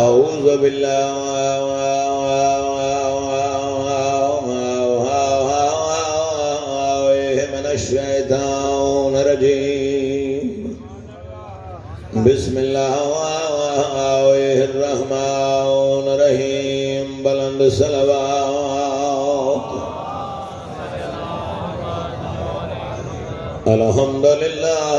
औज़ु बिल्लाहि मिनश शैतानिर रजीम। बिस्मिल्लाहिर रहमानिर रहीम। बुलंद सलवात। अल्हम्दुलिल्लाह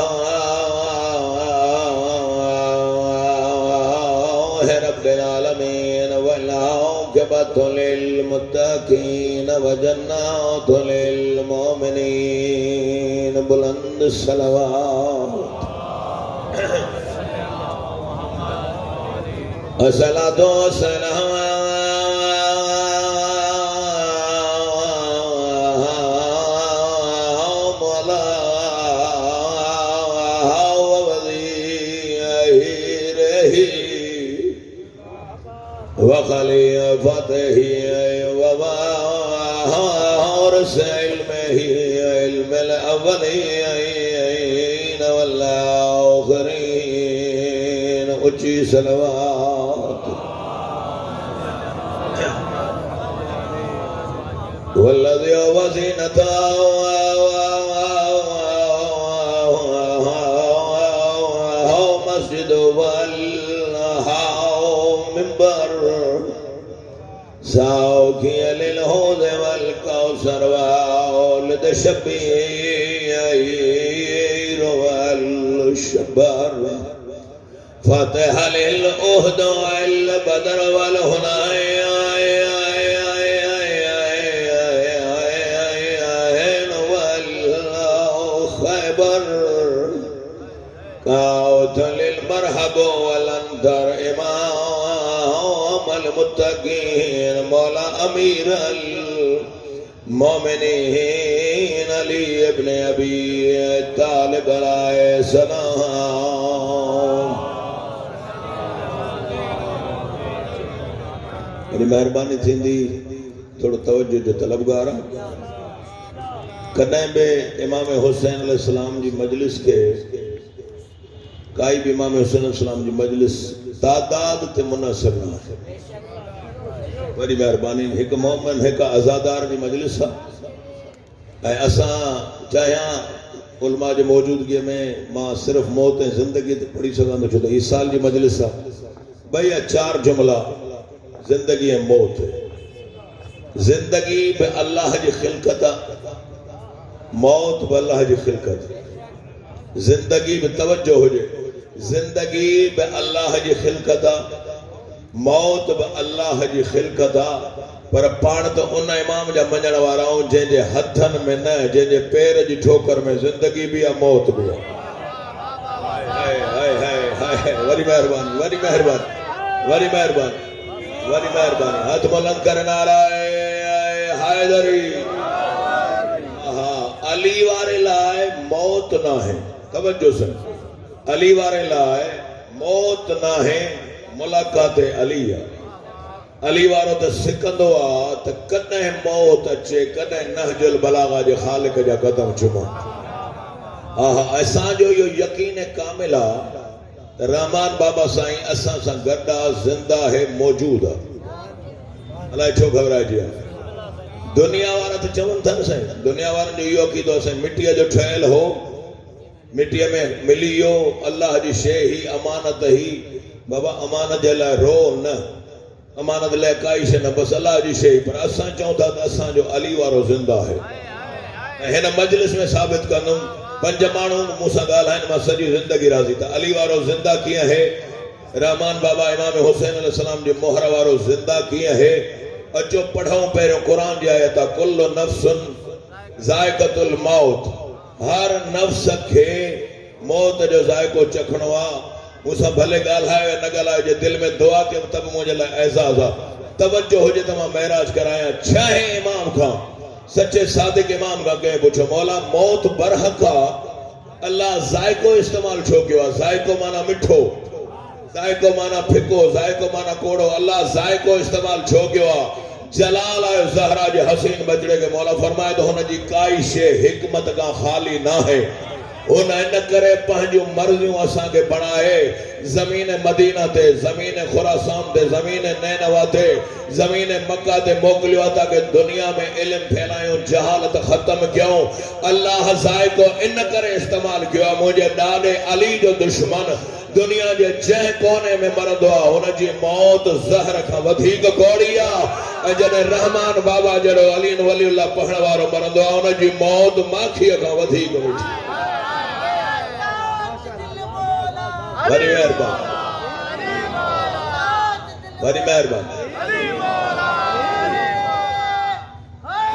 रब्बिल आलमीन वल आक़िबतु लिल मुत्तक़ीन व जन्नातु लिल मुमिनीन। बुलंद सलवात। अस्सलातु वस्सलामु अला वज़ीरिही व खलीफतिही व वारिस इल्मिही इल्मिल अव्वलीन वल आखिरीन। ऊंची सलवात। वल्लज़ी वज़ीनता मस्जिद वल मिंबर साउकिया लिल हौज़ वल कौसर वल शबीर वल शबर फ़तह लिल उहद वल बदर वल हुनैन वल खैबर काउत लिल मरहब वल अंदर इमाम अल मुत्तकीन मौला अमीर अल मोमिनीन अली इब्ने अबी तालिब अलैहिस्सलाम। मेरी मेहरबानी थींदी थोड़ो तवज्जो जो तलबगार। कॾहिं बि इमाम हुसैन अलैहिस्सलाम जी मजलिस के काई भी इमाम हुसैन अलैहिस्सलाम जी मजलिस तादाद ते मुनसब न आहे। वरी मेहरबानी हिकु मोमिन हिकु अज़ादार जी मजलिस आहे ऐं असां चाहियां उलमा जी मौजूदगी में मां सिर्फ़ मौत ऐं ज़िंदगी ते पढ़ी सघां थो छो त इस साल जी मजलिस आहे। 2 या 4 जुमला ज़िंदगी ऐं मौत। ज़िंदगी बि अल्लाह जी ख़िलक़त आहे, मौत बि अल्लाह जी ख़िलक़त। ज़िंदगी बि तवज्जो हुजे, ज़िंदगी बि अल्लाह जी ख़िलक़त आहे, मौत बि अल्लाह जी ख़िलक़त आहे। पर पाण त उन इमाम जा मञण वारा आहियूं जंहिंजे हथनि में न, जंहिंजे पेर जी ठोकर में ज़िंदगी बि आहे, मौत बि आहे। हाय हाय हाय हाय। वरी मेहरबानी, वरी मेहरबानी, वरी मेहरबानी, वरी मेहरबानी। हथ बुलंद कर नाराए हैदरी। हाँ, अली वारे लाए मौत ना है। तवज्जो से, अली वारे लाए मौत ना है, मुलाकात अली है। अली वारो त सिकंदो आ त कॾहिं मौत अचे, कॾहिं नहजुल बलागा जे ख़ालिक जा कदम चुमो। हा, असांजो इहो यकीन कामिल आहे त रहमान बाबा साईं असां सां गॾु आहे, ज़िंदा है, मौजूद आहे। अलाए छो घबराइजी आहे। दुनिया वारा त चवनि था न साईं, दुनिया वारनि जो इहो अक़ीदो आहे साईं मिटीअ जो ठहियल हो, मिटीअ में मिली वियो, अल्लाह जी शइ ही, अमानत ही। बाबा अमानत जे लाइ रो न, अमानत लाइ काई शइ न, बसि अल्लाह जी शइ। पर असां चऊं था त असांजो अली वारो ज़िंदा है। ऐं हिन मजलिस में साबित कंदुमि, 5 माण्हू मूंसां ॻाल्हाइनि, मां सॼी ज़िंदगी राज़ी था। अली वारो ज़िंदा कीअं है, रहमान बाबा इमाम हुसैन अलैहिस्सलाम जी मोहर वारो ज़िंदा कीअं है। अचो पढ़ूं पहिरियों क़ुरान जी आयत आहे, कुल्लु नफ्सुन ज़ाइक़तुल मौत। हर नफ्स खे मौत जो ज़ाइक़ो चखणो आहे। मूंसां भले ॻाल्हायो या न ॻाल्हायो, जे दिलि में दुआ कयो त बि मुंहिंजे लाइ एज़ाज़ आहे। तवज्जो हुजे त मां महराज करायां। 6 इमाम खां, सचे सादिक इमाम खां कंहिं पुछो, मौला मौत बरहक आहे, अल्लाह ज़ाइक़ो इस्तेमाल छो कयो आहे? ज़ाइक़ो माना मिठो, ज़ाइक़ो माना फिको, ज़ाइक़ो माना कोड़ो। अल्लाह ज़ाइक़ो इस्तेमाल छो कयो आहे? जलाल आयो ज़हरा जे हसीन बचड़े के मौला फरमाए तो हुन जी काई शे हिकमत का खाली ना है। उन इन करे पंहिंजूं मर्ज़ियूं असांखे बणाए ज़मीन मदीना ते ज़मीन खुरासान ते ज़मीन नैनवा ते ज़मीन मक्का ते मोकिलियो ताकि दुनिया में इल्म फैलायूं जहालत ख़त्म कयूं। अल्लाह ज़ाइको इन करे इस्तेमाल कयो आहे मुंहिंजे ॾाॾे अली जो दुश्मन दुनिया जे जंहिं कोने में मरंदो आहे हुनजी मौत ज़हर खां वधीक कौड़ी आहे ऐं जॾहिं रहमान बाबा जहिड़ो अली वलीउल्लाह पढ़ण वारो मरंदो आहे हुनजी मौत माखीअ खां वधीक मिठी। वरी महिरबानी वरी महिरबानी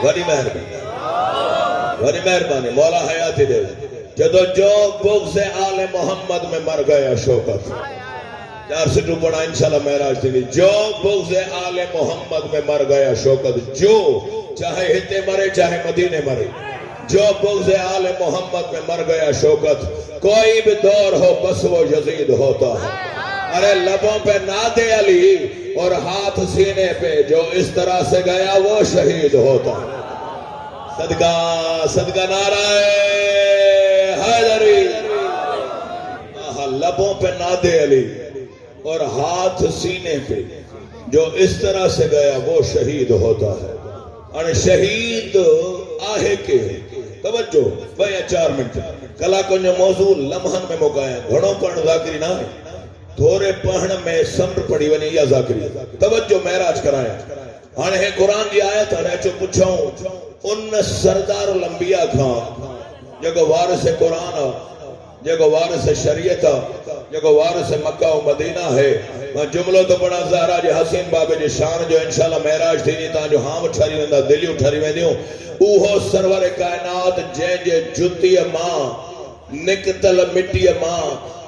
वरी महिरबानी वरी महिरबानी मौला हयाती दे जदो जो बुग़्ज़ आले मोहम्मद में मर गया शौकत 400 पढ़ा इंशाल्लाह महराज थी जो बुग़्ज़ आले मोहम्मद में मर गया शौकत जो चाहे हिते मरे चाहे मदीने मरे जो बुग़्ज़ आले मोहम्मद में मर गया शौकत कोई भी दौर हो बस वो यजीद होता है। अरे लबों पे नादे अली और हाथ सीने पे जो इस तरह से गया वो शहीद होता है। सदका सदका नाराए हैदरी लबों पे नादे अली और हाथ सीने पे जो इस तरह से गया वो शहीद होता है। और शहीद आहे के तवज्जो भाई 4 मिनट कलाकों जो मौजू लम्हन में मुकाया घणो पढ़ ज़ाकिरी ना थोड़े पढ़ण में समुंड पड़ी वने या ज़ाकिरी तवज्जो महराज कराया हाणे हे कुरान जी आयत हाणे अचो पुछूं उन सरदार लंबिया खां जेको वारिस कुरान जेको वारिस शरीयत जेको वारिस मक्का और मदीना है मैं जुमलो तो पढ़ा ज़हरा जे हसीन बाबे जी शान जो इंशाल्लाह महराज थी तांजो हाम ठरी वेंदा दिलियूं ठरी वेंदियूं उहो सरवर कायनात जंहिंजे जुतीअ मां निकतल मिट्टीअ मां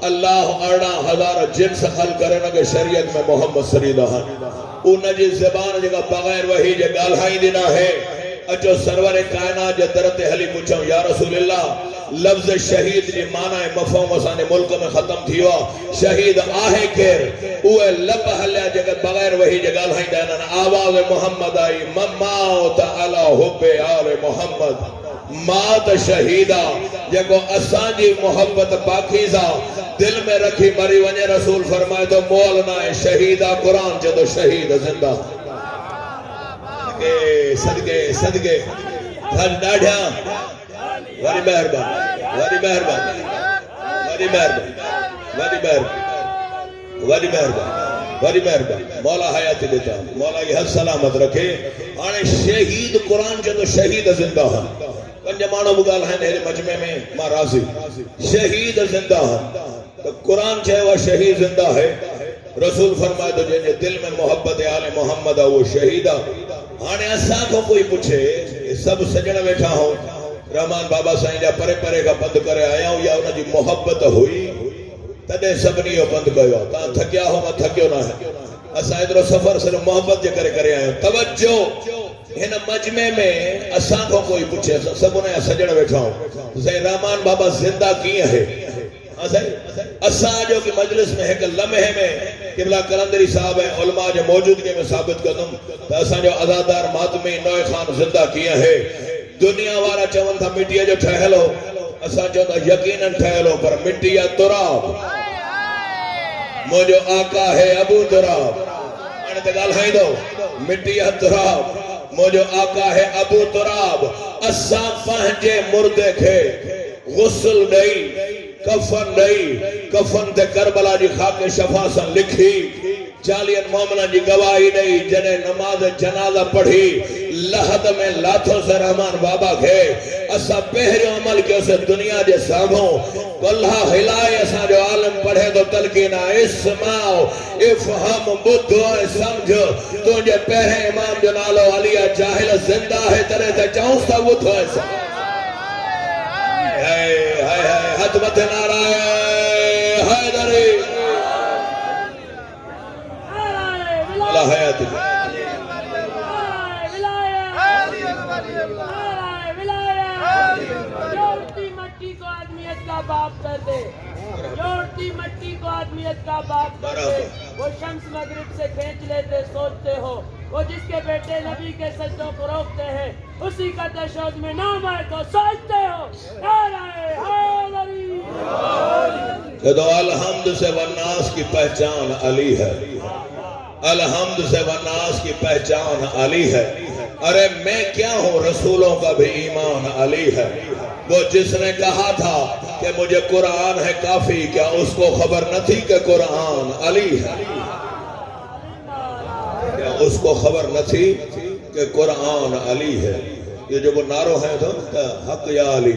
अल्लाह 18,000 जिन्स हल करे न शरीयत में मोहम्मद सल्लल्लाहु उन जी ज़बान जेका बगैर वही जे ॻाल्हाईंदी न है अचो सरवर कायनात जे दर ते हली पुछूं या रसूलल्लाह लफ्ज़ शहीद जी माना मफ़हूम असांजे मुल्क में ख़त्म थी वियो शहीद आहे केर उहे लब हलिया जेके बगैर वही जे ॻाल्हाईंदा आहिनि आवाज़ मोहम्मद आई मौत अला हुब्बे आले मोहम्मद मात शहीदा जेको असांजी मोहब्बत पाकीज़ा दिल में रखी मरी वञे रसूल फरमाए तो मोल ना है शहीदा कुरान जो शहीद जिंदा सदके सदके हज ॾाढा वरी महिरबानी वरी महिरबानी वरी महिरबानी वरी महिरबानी वरी महिरबानी वरी महिरबानी मौला हयाती देता मौला ये हद सलामत रखे हाणे शहीद कुरान जो शहीद जिंदा है पंज माण्हू बि ॻाल्हाइनि अहिड़े मजमे में मां राज़ी शहीद जिंदा है तो कुरान चयो शहीद जिंदा है रसूल फरमाए तो जंहिंजे दिल में मोहब्बत आले मोहम्मद वो शहीद हाणे असां को कोई पूछे सब सजण वेठा हो रहमान बाबा साईं जा परे परे का बंद करे आया या उनकी मोहब्बत हुई तदे सबनी यो बंद कयो ता थकिया हो मैं थकियो ना है असा इधरो सफर सिर्फ मोहब्बत जे करे आयो तवज्जो इन मजमे में असा को कोई पूछे सब ने सजण वेठा हो सही रहमान बाबा जिंदा की है असा जो कि मजलिस में एक लम्हे में किबला कलंदरी साहब है उलमा जे मौजूदगी में साबित कदम तो असा जो आजादार मातमी नोए खान जिंदा किया है दुनिया वाला चवन था मिट्टी जो ठहलो असा चवंदा यकीनन ठहलो पर मिट्टी या तुराब मुझो आका है अबू तुराब हाणे त ॻाल्हाईंदो मिट्टी या तुराब मुझो आका है अबू तुराब असा पंहिंजे मुर्दे खे गुस्ल ॾेई कफन ॾेई कफन ते करबला जी खाके शफा सां लिखी 40 मोमिनन जी गवाही ॾेई जॾहिं नमाज जनाज़ा पढ़ी लहद में लाथो से रहमान बाबा खे असां पहिरियों अमल कयोसीं दुनिया जे साम्हूं कल्हा हिलाए असां जो आलम पढ़े तो तलकीना इस्माओ इफहम बुद्ध और समझ तुझे पहिरें इमाम जो नालो अलिया जाहिल जिंदा है तरह ते चऊं सा बुद्ध है हाय हाय हद मथे नाराए हैदरी अल्लाह हयात जोड़ती मट्टी को आदमियत का बाप कर दे जोड़ती मट्टी को आदमियत का बाप कर दे वो शम्स मगरिब से खींच लेते सोचते हो, वो जिसके बेटे नबी के सजदों को रोकते हैं, उसी का तशहहुद में नाम आए तो सोचते हो। नाराए हैदरी। तो अलहम्द से वन्नास की पहचान अली है, अलहम्द से वन्नास की पहचान अली है। अरे मैं क्या हूँ, रसूलों का भी ईमान अली है। वो जिसने कहा था कि मुझे कुरान है काफी, क्या उसको खबर न थी कि कुरान अली है? क्या उसको खबर न थी कि कुरान अली है? ये जो वो नारो है तो हक या अली,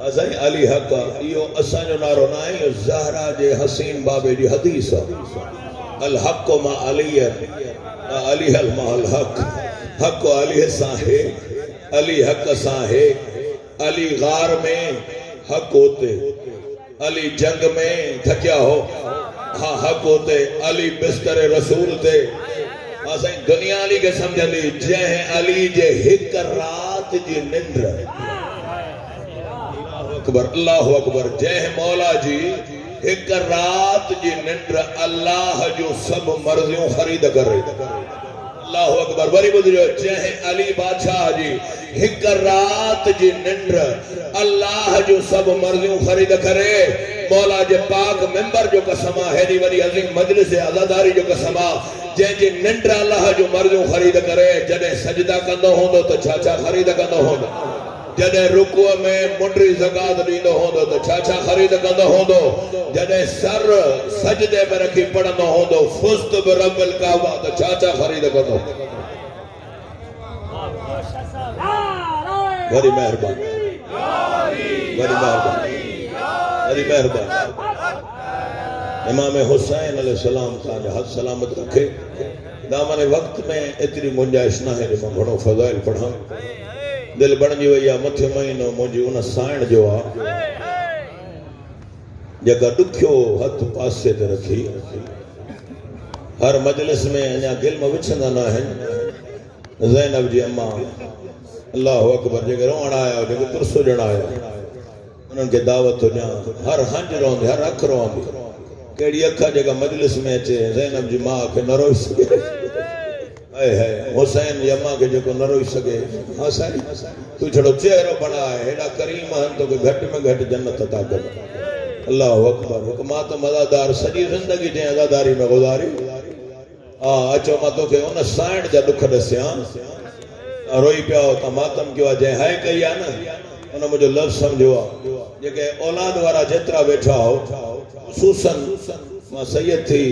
असाई अली हक, यो असांजो नारो ना है, यो ज़हरा जे हसीन बाबे जी हदीस अल हक मा अली अली हल महल हक, हक अली साहे, अली हक साहे। अली गार में हक होते, अली जंग में थकिया हो हाँ हक होते, अली बिस्तर रसूल थे। असां दुनिया अली के समझंदी, जंहिं अली जे हिक रात जी निंड, अकबर अल्लाह अकबर, जंहिं मौला जी हिक रात जी निंड अल्लाह जो सब मर्जियों खरीद करे। अल्लाह अकबर। वरी ॿुधिजो, जंहिं अली बादशाह जी हिक रात जी निंड अल्लाह जो सब मर्जियों खरीद करे। मौला जे पाक मिंबर जो कसम आहे, हेॾी वॾी अज़ीम मजलिस आज़ादारी जो कसम आहे, जंहिंजी निंड अल्लाह जो मर्जियों खरीद करे। जॾहिं सजदा कंदो हूंदो त छा छा खरीद कंदो हूंदो, जॾहिं रुकुअ में मुंडी ज़कात ॾींदो हूंदो त छा छा खरीद कंदो हूंदो, जॾहिं सर सजदे में रखी पढ़ंदो हूंदो फुस्त बिरब्बिल काबा त छा छा खरीद कंदो। वरी महिरबानी, वरी महिरबानी, वरी महिरबानी। इमाम हुसैन अलैहिस्सलाम तव्हांजा हथ सलामत रखे। दामन वक़्त में एतिरी गुंजाइश न आहे जो मां घणो फ़ज़ाइल पढ़ां। दिल बणजी वई आहे, मथे महीनो मुंहिंजी उन साइण जो आहे जेका ॾुखियो हथ पासे ते रखी हर मजलिस में अञा गिल्म विछंदा न आहिनि। ज़ैनब जी अम्मा अल्लाह अकबर, जेके रोअण आया, जेके तुरसो ॾियण आया, उन्हनि खे दावत ॾियां। हर हंज रहंदी, हर अख रहंदी, कहिड़ी अख जेका मजलिस में अचे ज़ैनब जी माउ खे न रोई सघे। है हुसैन जी अम्मा के जो न रोई सके। हाँ साईं, तू छड़ो चेहरो बनाए, हेड़ा करीम हन तो घट में घट जन्नत अता कर। अल्लाह अकबर। हिकु मातम अदादार सॼी ज़िंदगी जंहिं अदादारी में गुज़ारी, अचो मां तोखे उन साइण जा दुख ॾसियां। रोई पिया हो त मातम कयो आहे, जंहिं हाय कई आहे न उन मुंहिंजो लफ़्ज़ सम्झो आहे। जेके औलाद वारा जेतिरा वेठा हो, ख़ुसूसन मां सैयद थी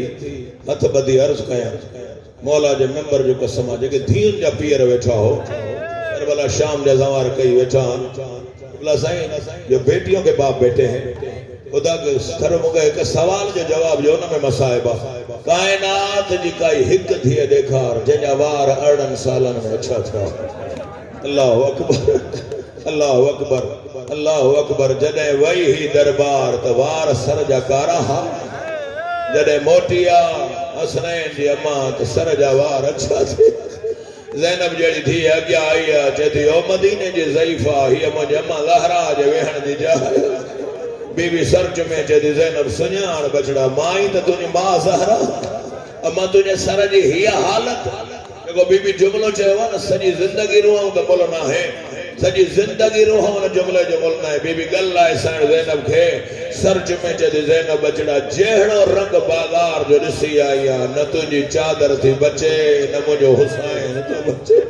हथ ॿधी अर्ज़ कयां, मौला जे मेंबर जो कसम आहे, जेके धीउनि जा पीअर वेठा हो, करबला शाम जा ज़वार कई वेठा आहिनि, साईं जो बेटियों के बाप बैठे हैं, खुदा के सर मूंखे हिकु सवाल जो जवाब जो उन में मसाइब आहे। काइनात जी काई हिकु धीअ ॾेखार जंहिंजा वार 18 सालनि में अछा थिया। अल्लाह अकबर, अल्लाह अकबर, अल्लाह अकबर। जॾहिं वई ही दरबार त वार सर जा कारा हा, जॾहिं मोटी आ हसनैन जी अम्मा त सर जा वार अछा थी। ज़ैनब जहिड़ी धीअ अॻियां आई आहे, चए थी ओ मदीने जी ज़ईफ़ा, हीअ मुंहिंजी अम्मा ज़हरा जे वेहण जी जाइ। बीबी सर्च में चए थी, ज़ैनब सुञाण बछड़ा, मां ई त तुंहिंजी मां ज़हरा, अम्मा तुंहिंजे सर जी हीअ हालत। जेको बीबी जुमिलो चयो आहे न, सॼी ज़िंदगी रोऊं त मुल न आहे, सॼी ज़िंदगी रोऊं उन जुमिले जो मुल न आहे। बीबी ॻाल्हि आहे साईं ज़ैनब खे सर्च में चए थी, ज़ैनब बछड़ा जहिड़ो रंग बाज़ार जो ॾिसी आई आहे, न तुंहिंजी चादर थी बचे, न मुंहिंजो हुसैन थो बचे।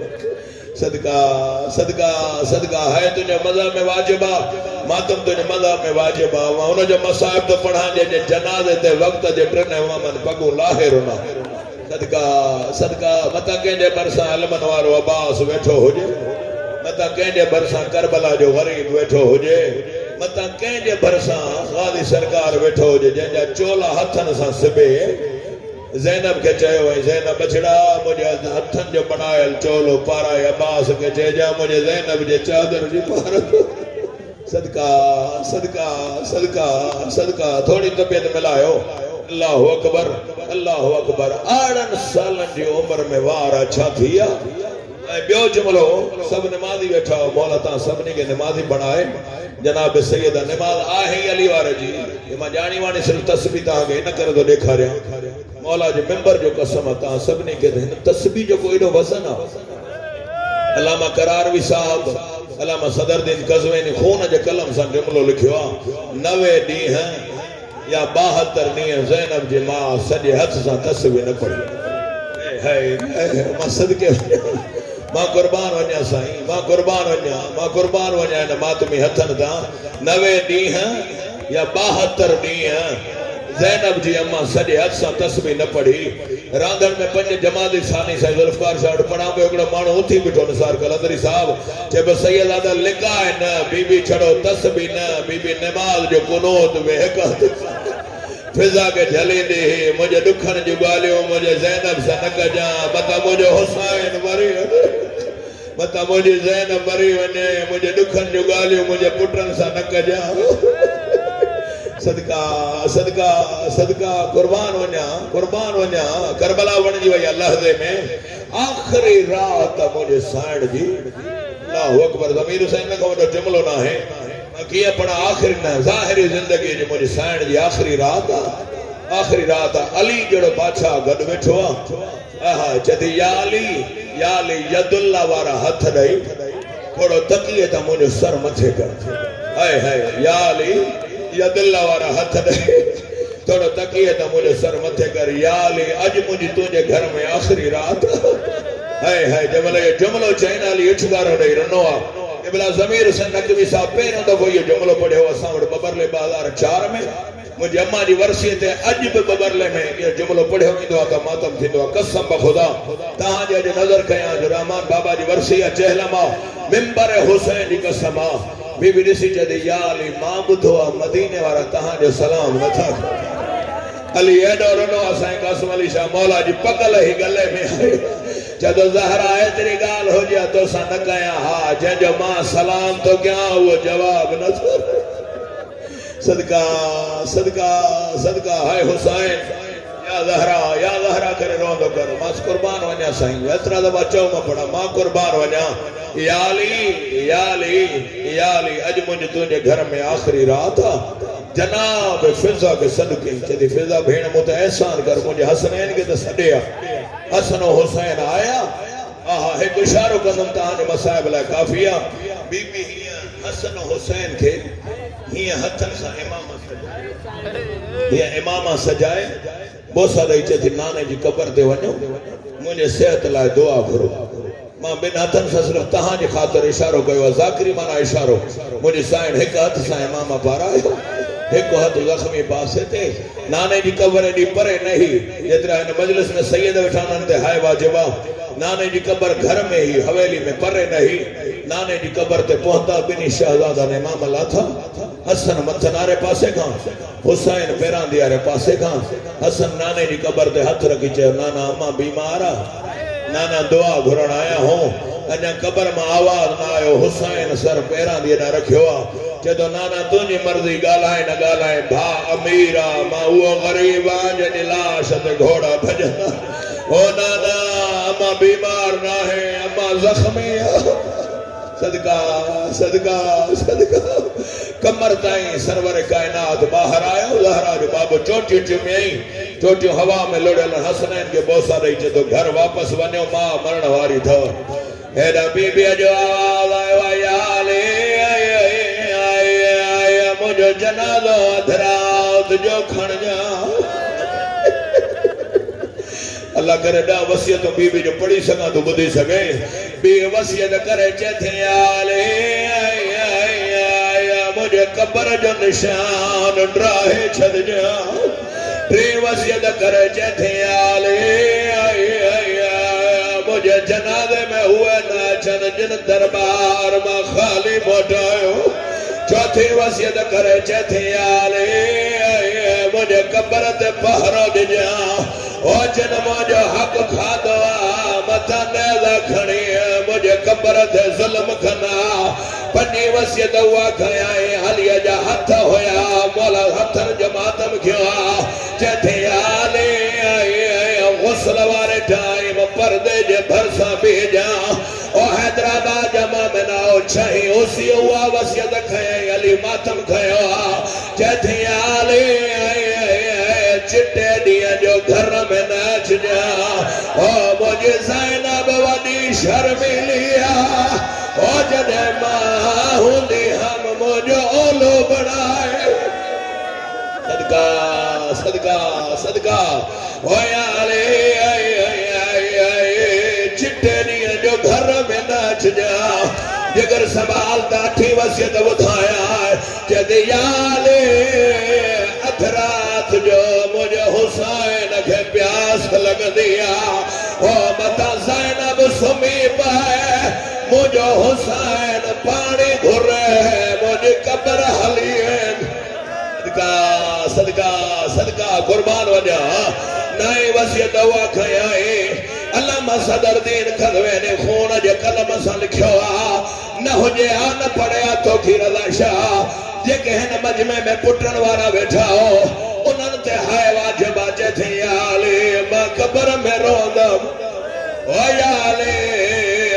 सदका सदका सदका है तुझे मज़हब में वाजिबा, मातम तुझे मज़हब में वाजिबा। मां उन जो मसाइब तो पढ़ा जे जनाज़े ते वक्त जे ट्रने वमन पगू लाहे रोना। सदका सदका मता कंहिंजे भरिसां अलमन वारो अब्बास वेठो हुजे, मता कंहिंजे भरिसां करबला जो गरीब वेठो हुजे, मता कंहिंजे भरिसां गाज़ी सरकार वेठो हुजे, जंहिंजा चोला हथनि सां सिबे। ज़ैनब के चयो, ज़ैनब बछड़ा मुझे हथन जो बनायल चोलो पाराए अब्बास के चेजा, मुझे ज़ैनब जे चादर जी पार। सदका सदका सदका सदका, थोड़ी तबियत मिलायो। अल्लाह अकबर, अल्लाह अकबर। 18 सालन जी उम्र में वार अच्छा थिया। ॿियो जुमिलो, सब नमाज़ी वेठा हो, मौला तव्हां सभिनी खे नमाज़ी बणाए। जनाब सैयदा नमाज आहे अली वारे जी, मां ॼाणी वाणी सिर्फ़ तस्बीह तव्हांखे इन करे थो ॾेखारियां। मौला जे मिंबर जो कसम ता सबनी के हिन तस्बीह जो कोई एडो वजन आ अल्लामा करारवी साहब अल्लामा सदरुद्दीन कज़वीनी खून जे कलम सां जुमलो लिखियो आ 90 ॾींहं या 72 ॾींहं ज़ैनब जी मां सॼे हथ सां तस्बीह न पढ़ी है मां सदके मां कुर्बान वञा साईं मां कुर्बान वञा इन मातमी हथन तां 90 ॾींहं या 72 ॾींहं ज़ैनब जी अम्मा सॼे हथ सां तस्बीह न पढ़ी रांधण में 5 जमाती सानी साईं ज़ुल्फ़कार साहब पढ़ा पे हिकिड़ो माण्हू उथी बीठो निसार कलंदरी साहब चए सैयद आदा लिकाए न बीबी छड़ो तस्बीह न बीबी नमाज जो कुनूत में हिक फिजा के झली दी मुझे दुखन जी ॻाल्हियूं मुझे ज़ैनब सां न कजां मता मुझे हुसैन मरी मता मुझे ज़ैनब मरी वञे मुझे दुखन जी ॻाल्हियूं मुझे पुटन सां न कजां सदका सदका सदका कुर्बान वञा करबला वञी वई लहज़े में आखिरी रात मुझे साइण जी अल्लाहु अकबर ज़मीर हुसैन का वॾो जुमलो ना है किए पण आखिरी न ज़ाहिरी जिंदगी जी मुझे साइण जी आखिरी रात अली जड़ो बादशाह गड बैठो आहा चदी या अली यदुल्ला वारा हथ दई थोड़ो तकिए ता मुझे सर मथे कर हाय हाय या अली यदुल्ला वारा हथ दे थोड़ो तकिए ता मुझे सर मथे कर या अली अज मुझी तुझे घर में आखिरी रात हाय हाय जमले जुमलो चैन अली उछगारो दे रनो आ इबला ज़मीर हुसैन नकवी साहब पहिरियों दफ़ो इहो जुमलो पढ़ियो असां वटि बबरले 2004 में मुंहिंजी अम्मा जी वर्सीअ ते अॼु बि बबरले में इहो जुमलो पढ़ियो वेंदो आहे त मातम थींदो आहे कसम ख़ुदा तव्हांजे अॼु नज़र कयां जो रहमान बाबा जी वर्सी आहे चहलम आहे मिंबर हुसैन जी कसम आहे बीबी ॾिसी चए या अली मां ॿुधो आहे मदीने वारा तव्हांजो सलाम नथा अली एॾो रनो असांजे कासिम अली शाह मौला जी पकल ई गले में आहे जदो ज़हरा एतरी गाल हो जा तो सा न कया हा जंहिंजो मां सलाम तो कयां वो जवाब न सदका सदका सदका हाय हुसैन या ज़हरा करे रोंदो कर मां कुर्बान वञा साईं एतिरा दफ़ा चओ मां पढ़ा मां कुर्बान वञा या अली अॼु मुंहिंजे तुंहिंजे घर में आखिरी रात आहे जनाब फिजा के सदके चदी फिजा भेण मूं ते एहसान कर मुंहिंजे हसनैन के त सॾे आहे हसन हुसैन आया आहा एक इशारो कदम तहां मसाइब लाइ काफ़ी आहे बीबी हीअं हसन हुसैन खे हीअं हथन सां इमामा सजाए बोसा ॾेई चए थी नाने जी कबर ते वञो मुंहिंजे सिहत लाइ दुआ घुरो मां ॿिनि हथनि सां सिर्फ़ु तव्हांजे ख़ातिर इशारो कयो आहे ज़ाकिरी माना इशारो मुंहिंजी साइण हिकु हथ सां इमामा पारायो हिकु हथ ज़ख़्मी पासे ते नाने जी कबर एॾी परे नहीं जेतिरा हिन मजलिस में सैयद वेठा उन्हनि ते हाय वाजिबा नाने जी कबर घर में ही हवेली में परे नहीं नाने जी कबर ते पहुता ॿिन्ही शहज़ादा ने इमाम लाथा हसन मथन वारे पासे खां हुसैन पेरांदी वारे पासे खां हसन नाने जी कबर ते हथ रखी चयो नाना अम्मा बीमार आहे नाना दुआ घुरण आया हूं अञा कबर में आवाज न आयो हुसैन सर पेरांदी ॾांहुं रखियो आहे चए नाना तुझी मर्जी ॻाल्हाए न ॻाल्हाए भा अमीर आहे मां उहो ग़रीब आहियां जंहिंजी लाश ते घोड़ा भॼंदा ओ नाना अम्मा बीमार न आहे अम्मा ज़ख़्मी आहे सदका सदका सदका कमर ताईं सरवर कायनात बाहर आयो ज़हरा जो बाबू चोटियूं चुमियई चोटियूं हवा में लुड़ियल हसनैन के बोसा ॾेई चए तो घर वापस वञो मां मरण वारी अथव हेॾा बीबीअ जो आवाज़ आयो आहे या अली मुंहिंजो जनाज़ो अधरात जो खणजां अल्लाह करे ॾह वसियतूं बीबी जो पढ़ी सघां तो ॿुधी सघे ॿी वसियत करे चए थी या अली मुझे कबर जो निशान ड्राहे छॾजां टे वसियत करे चए थी या अली मुझे जनाज़े में हुए न अचनि जिन दरबार मां ख़ाली मोटायो चौथी वसियत करे चए थी या अली मुझे कबर ते पहरो ॾिजां ओ जिन मुंहिंजो हक़ खाधो आहे मथां नेज़ा खणी मुंहिंजे कबर ते ज़ुल्म कंदा पंजी वसियत उहा खयाई अलीअ जा हथ हुया मौला हथनि जो मातम कयो आहे चए थी या अली गुस्ल वारे टाइम पर्दे जे भरिसां बीहजां ओ हैदराबाद जमा में ना ओ छही उसी उहा वसियत खयाई अली मातम खयो आहे चए थी या अली चिटे ॾींहं जो घर में ओ मुझे ज़ैनब वडी शर्मिलिया ओ जदे मां हुंदी हम मुझो ओलो बनाए सदका सदका सदका ओ याले चिट्टे ॾींहं जो घर में नाच जा जिगर सवाल दाठी वसियत ॿुधाया जदे याले अध रात जो मुझे हुसैन के प्यास लगदी ओ मता ज़ैनब सुमी पाए मुझो हुसैन पानी घुरे मुझे कब्र हली सदका सदका सदका कुर्बान वजा नई वसियत वा खयाए अल्लामा सदर दीन खलवे ने खून जे कलम सां लिखियो न हुजे न पढ़िया तो की रज़ा शाह जेके हिन मजमे में पुटण वारा वेठा हो उन्हनि ते हाय वाजिब अचे थी याले मां कब्र में रोंदम ओ याले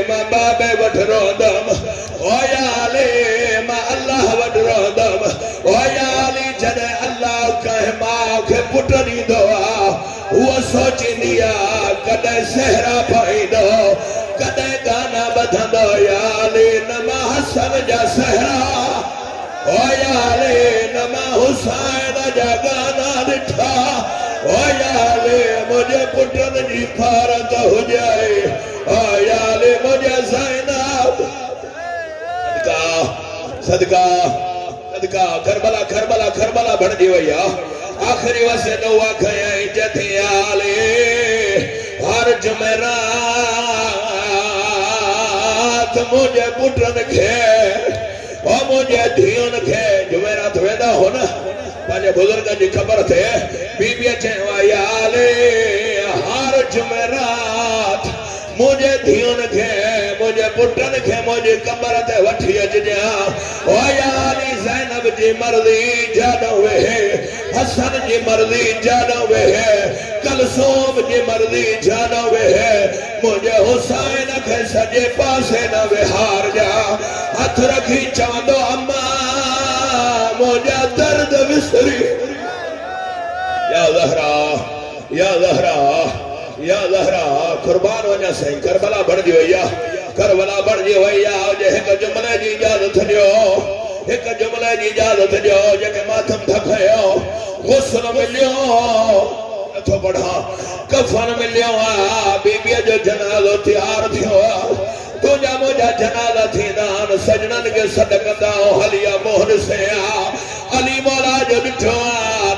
मां बाबे वठ रोंदम ओ याले मां अल्लाह वठ रोंदम ओ याले जॾहिं अल्लाह कंहिं मां खे पुट ॾींदो वो सोचींदी कदे सहरा पाईंदो कदे गाना ॿधंदो याले नमा हसन जा सहरा ओ याले नमा हुसैन जा गाना ॾिठा ओ याले मुझे पुटन जी फारत हुजाए ओ याले मुझे ज़ैनब सदका सदका सदका करबला करबला करबला बणजी वई आखिरी वसियत उहा खयाई जथी आले हर जुमेरात मुझे पुटन खे ओ मुझे धीउन खे जुमेरात वेंदा हो न पंहिंजे बुजुर्ग जी ख़बर थे बीबीअ चयो आले हर जुमेरात मुझे धीउन खे मुझे पुटन खे मुझे कब्र ते वठी अचजा ओ याली ज़ैनब जी मर्ज़ी जानो वेहे हसन जी मर्ज़ी जानो वेहे कलसूम जी मर्ज़ी जानो वेहे मुझे हुसैन खे सजे पासे न विहार जा हथ रखी चवंदो अम्मा मुझा दर्द विसरी या ज़हरा या ज़हरा या ज़हरा कुर्बान वञा साईं करबला बणजी वई करबला बणजी वई जे हिक जुमले जी इजाज़त ॾियो हिक जुमले जी इजाज़त ॾियो जेके माथम थकयो गुस्ल मिलियो नथो पढ़ा कफन मिलियो बीबीअ जो जनाज़ो तैयार थियो तुंहिंजा मुंहिंजा जनाज़ा थींदा सजननि खे सॾ कंदा हलिया मोहन से अली मौला जो ॾिठो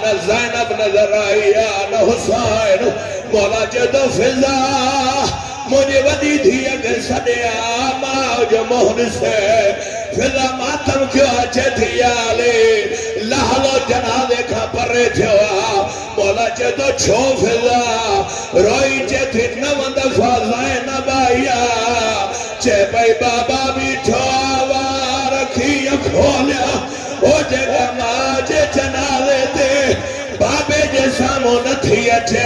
न ज़ैनब नज़र आई न हुसैन मौला जो फिजा मुझे वदी धीअ खे सॾिया मां जो मोहन से फिजा मातम क्यों अचे थी आले लहलो जनाज़े खां परे थियो मौला चए छो फिजा रोई चे थी 9 दफ़ा ज़ैनब आई चे भई बाबा बीठो रखी खोलिया ओ जगह मां जे जनाज़े ते बाबे जे साम्हूं नथी अचे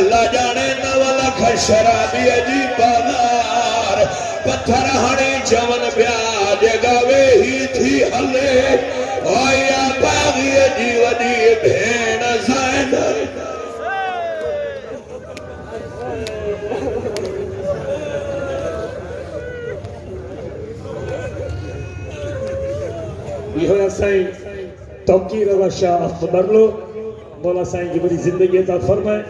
अल्लाह जाने 9 लख शराबी जी बाज़ार पत्थर हणी चवन पिया जॻह वेही थी हले ओया बाग़ीअ जी वॾी भेण ज़ैनब इहो साईं तौक़ीर रज़ा शाह बरलो मौला साईं की बड़ी जिंदगी अता फरमाए